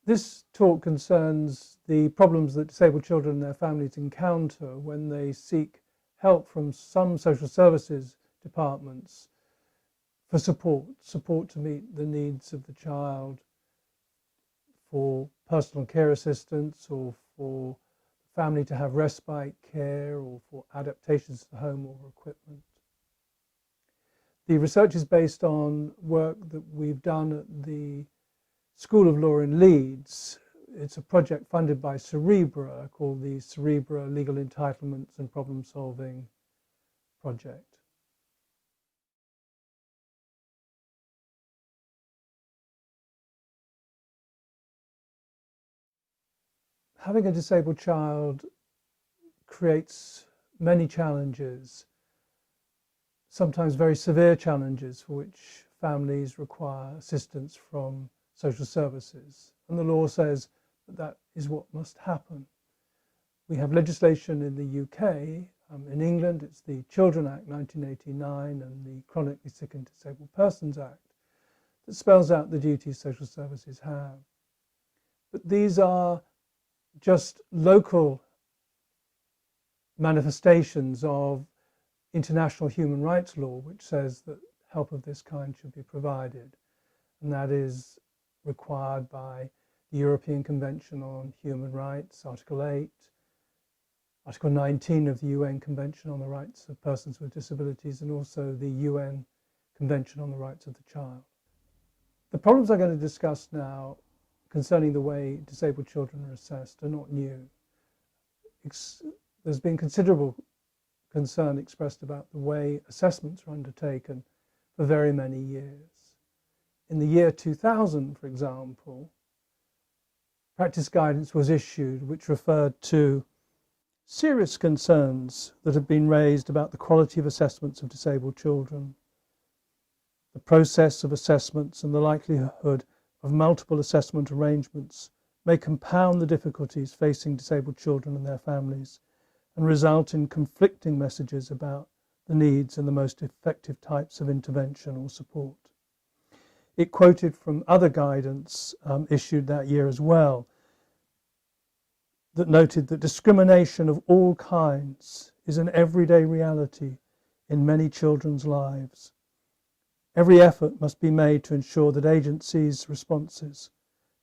This talk concerns the problems that disabled children and their families encounter when they seek help from some social services departments for support to meet the needs of the child, for personal care assistance, or for family to have respite care, or for adaptations to the home or equipment. The research is based on work that we've done at the School of Law in Leeds. It's a project funded by Cerebra called the Cerebra Legal Entitlements and Problem Solving Project. Having a disabled child creates many challenges, sometimes very severe challenges for which families require assistance from social services. And the law says that that is what must happen. We have legislation in the UK. In England, it's the Children Act 1989 and the Chronically Sick and Disabled Persons Act that spells out the duties social services have. But these are just local manifestations of international human rights law, which says that help of this kind should be provided. And that is required by the European Convention on Human Rights, Article 8, Article 19 of the UN Convention on the Rights of Persons with Disabilities, and also the UN Convention on the Rights of the Child. The problems I'm going to discuss now concerning the way disabled children are assessed are not new. There's been considerable concern expressed about the way assessments are undertaken for very many years. In the year 2000, for example, practice guidance was issued which referred to serious concerns that have been raised about the quality of assessments of disabled children, the process of assessments and the likelihood of multiple assessment arrangements may compound the difficulties facing disabled children and their families and result in conflicting messages about the needs and the most effective types of intervention or support. It quoted from other guidance issued that year as well that noted that discrimination of all kinds is an everyday reality in many children's lives. Every effort must be made to ensure that agencies' responses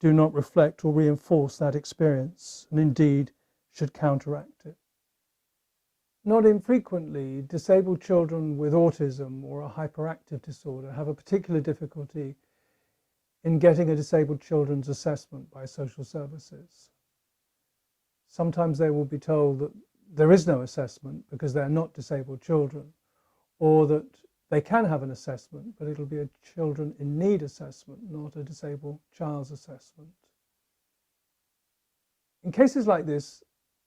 do not reflect or reinforce that experience, and indeed should counteract it. Not infrequently, disabled children with autism or a hyperactive disorder have a particular difficulty in getting a disabled children's assessment by social services. Sometimes they will be told that there is no assessment because they're not disabled children, or that they can have an assessment, but it'll be a children in need assessment, not a disabled child's assessment. In cases like this,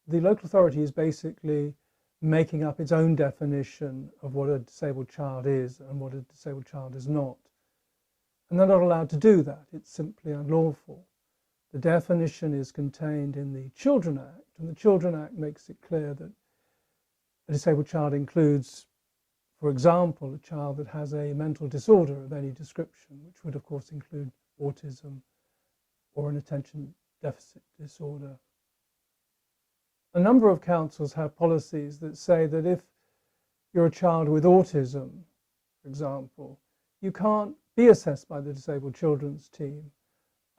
the local authority is basically making up its own definition of what a disabled child is and what a disabled child is not. And they're not allowed to do that. It's simply unlawful. The definition is contained in the Children Act, and the Children Act makes it clear that a disabled child includes, for example, a child that has a mental disorder of any description, which would of course include autism or an attention deficit disorder. A number of councils have policies that say that if you're a child with autism, for example, you can't be assessed by the disabled children's team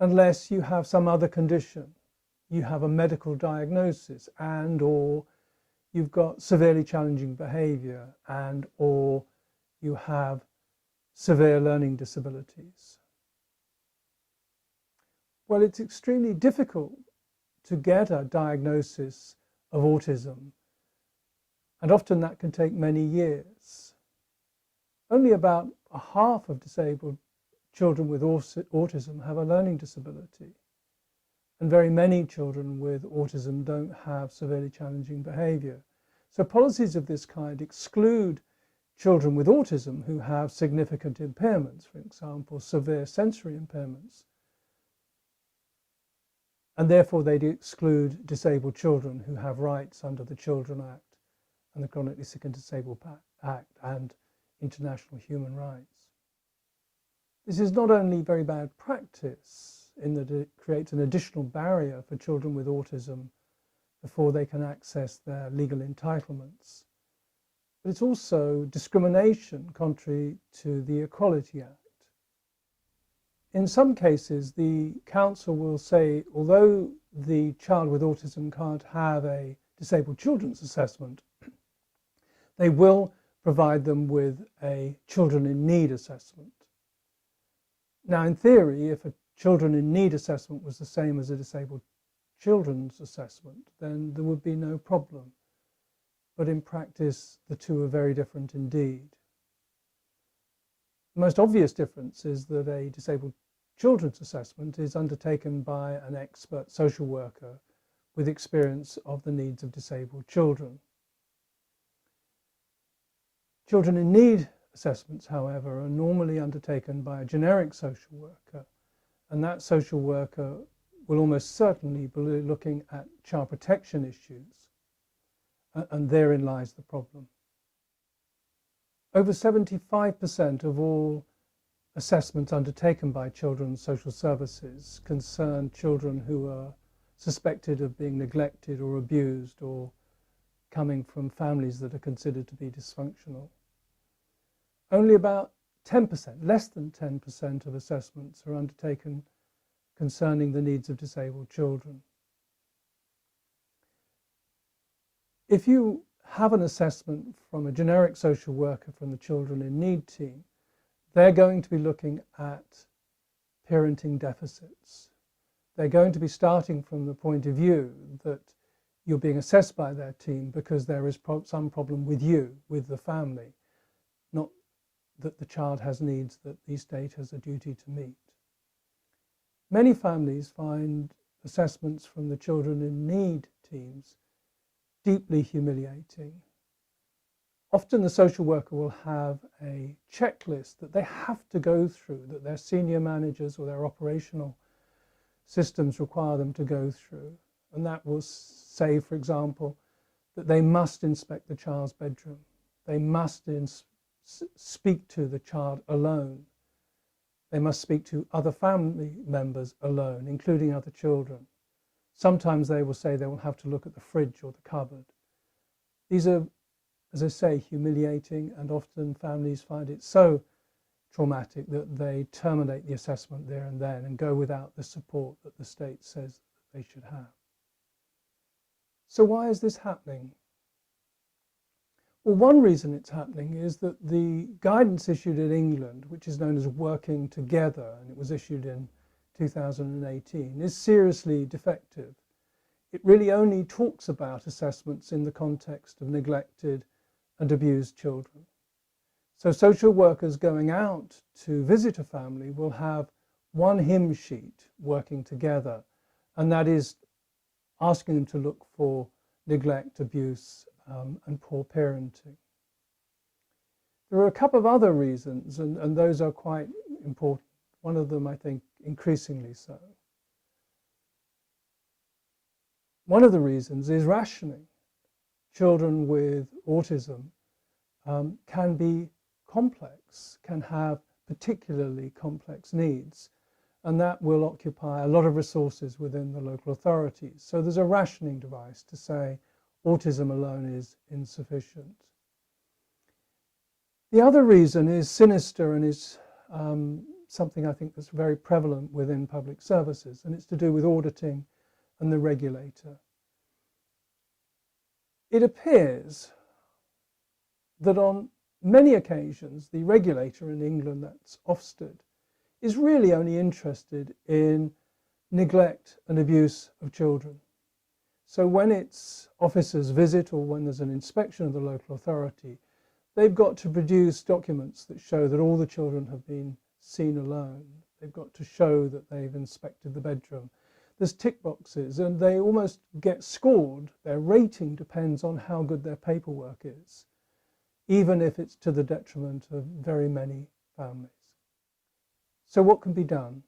unless you have some other condition. You have a medical diagnosis and or you've got severely challenging behavior and or you have severe learning disabilities. Well, it's extremely difficult to get a diagnosis of autism, and often that can take many years. Only about a half of disabled children with autism have a learning disability, and very many children with autism don't have severely challenging behavior. So policies of this kind exclude children with autism who have significant impairments, for example, severe sensory impairments, and therefore they exclude disabled children who have rights under the Children Act and the Chronically Sick and Disabled Act and international human rights. This is not only very bad practice, in that it creates an additional barrier for children with autism before they can access their legal entitlements. But it's also discrimination contrary to the Equality Act. In some cases, the council will say, although the child with autism can't have a disabled children's assessment, they will provide them with a children in need assessment. Now, in theory, if a children in need assessment was the same as a disabled children's assessment, then there would be no problem. But in practice, the two are very different indeed. The most obvious difference is that a disabled children's assessment is undertaken by an expert social worker with experience of the needs of disabled children. Children in need assessments, however, are normally undertaken by a generic social worker, and that social worker will almost certainly be looking at child protection issues, and therein lies the problem. Over 75% of all assessments undertaken by children's social services concern children who are suspected of being neglected or abused or coming from families that are considered to be dysfunctional. Only about 10%, less than 10% of assessments are undertaken concerning the needs of disabled children. If you have an assessment from a generic social worker from the Children in Need team, they're going to be looking at parenting deficits. They're going to be starting from the point of view that you're being assessed by their team because there is some problem with you, with the family, not that the child has needs that the state has a duty to meet. Many families find assessments from the Children in Need teams deeply humiliating. Often the social worker will have a checklist that they have to go through, that their senior managers or their operational systems require them to go through. And that will say, for example, that they must inspect the child's bedroom. They must speak to the child alone. They must speak to other family members alone, including other children. Sometimes they will say they will have to look at the fridge or the cupboard. These are, as I say, humiliating, and often families find it so traumatic that they terminate the assessment there and then and go without the support that the state says that they should have. So why is this happening? Well, one reason it's happening is that the guidance issued in England, which is known as Working Together, and it was issued in 2018, is seriously defective. It really only talks about assessments in the context of neglected and abused children. So social workers going out to visit a family will have one hymn sheet working together, and that is asking them to look for neglect, abuse, and poor parenting. There are a couple of other reasons, and those are quite important. One of them, I think, increasingly so. One of the reasons is rationing. Children with autism can be complex, can have particularly complex needs, and that will occupy a lot of resources within the local authorities. So there's a rationing device to say autism alone is insufficient. The other reason is sinister and is something I think that's very prevalent within public services, and it's to do with auditing and the regulator. It appears that on many occasions the regulator in England, that's Ofsted, is really only interested in neglect and abuse of children. So when its officers visit or when there's an inspection of the local authority, they've got to produce documents that show that all the children have been seen alone. They've got to show that they've inspected the bedroom. There's tick boxes, and they almost get scored. Their rating depends on how good their paperwork is, even if it's to the detriment of very many families. So what can be done?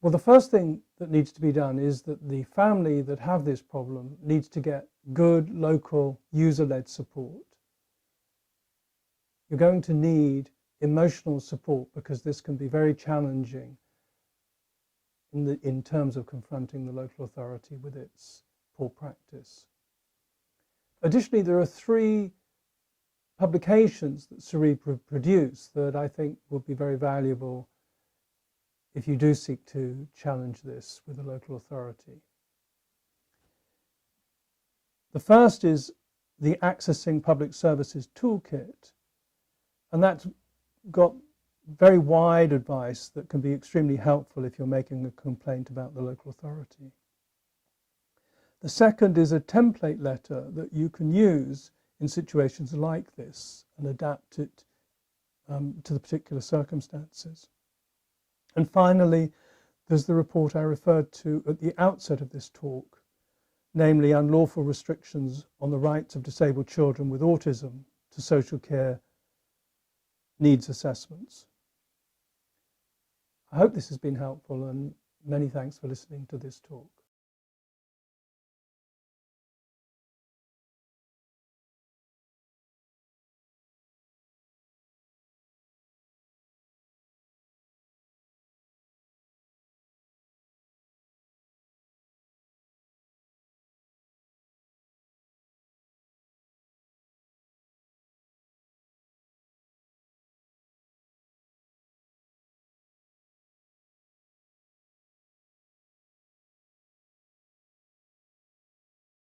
Well, the first thing that needs to be done is that the family that have this problem needs to get good local user-led support. You're going to need emotional support because this can be very challenging in terms of confronting the local authority with its poor practice. Additionally, there are 3 publications that CEREBRA produce that I think will be very valuable if you do seek to challenge this with a local authority. The first is the Accessing Public Services Toolkit, and that's got very wide advice that can be extremely helpful if you're making a complaint about the local authority. The second is a template letter that you can use in situations like this and adapt it to the particular circumstances. And finally, there's the report I referred to at the outset of this talk, namely Unlawful Restrictions on the Rights of Disabled Children with Autism to Social Care Needs Assessments. I hope this has been helpful, and many thanks for listening to this talk.